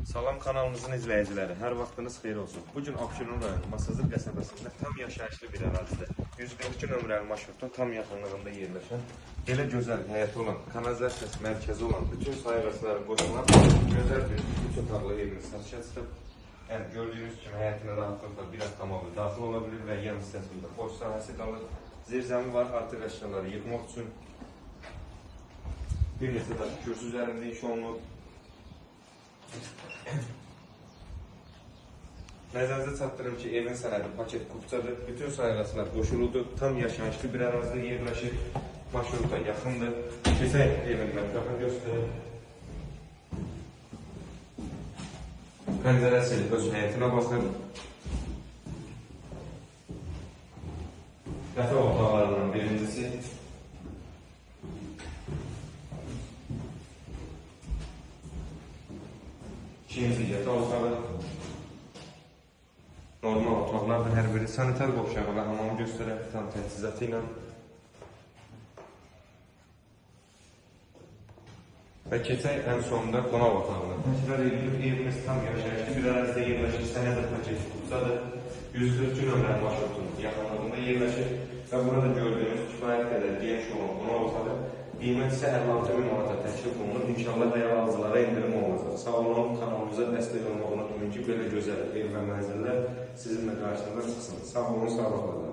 Salam kanalımızın izləyiciləri, hər vaxtınız xeyir olsun. Bugün Abşeron rayonu Masazır qəsəbəsində tam yaşayışlı bir ərazidə 142 nömrəli marşrutun tam yaxınlığında yerləşən, belə gözəl həyəti olan, kanalizasiyası mərkəzi olan, bütün sayğacları qoşulan gözəl bir üç otaqlı evimiz satışa çıxıb. Yəni gördüyünüz kimi həyətinə rahatlıqla bir avtomobil daxil ola bilir və yan hissəsində boş sahəsi qalır. Zirzəmi var, artıq əşyaları yığmaq üçün. Bir neçə də kürsü üzərində iş olunub. Nəzərinizə çatdırım ki, evin sənədi paket kupçadır. Bütün sayğaclar qoşululdu. Tam yaşayışlı bir ərazidə yerləşir. Marşruta yaxındır. Keçək evin mətbəxini göstərir. Pəncərəsi öz həyətinə baxır. Yataq otaqlarından birincisi. İkinci yataq otağı. Normal otaqlardır hər biri. Sanitar qovşağı və hamamı göstərər tam təchizatı ilə. Və keçək ən sonunda qonaq otağına. Təkrar edilir, evimiz tam yaşayışlı bir ərazidə yerləşir. Sənədə paket kupçadır. 142 nömrəli marşrutun yaxınlığında yerləşir. Və burada gördüyünüz kifayət qədər geniş olan qonaq otağı. Qiymət isə 56 min manata təklif olunur. İnşallah həyə alıcılara indirim olacaq. Sağ olun, kanalımıza dəstək olmaq unutmayın ki, belə gözəl ev və mənzillər sizinlə qarşınıza çıxsın. Sağ olun, sağlıqla.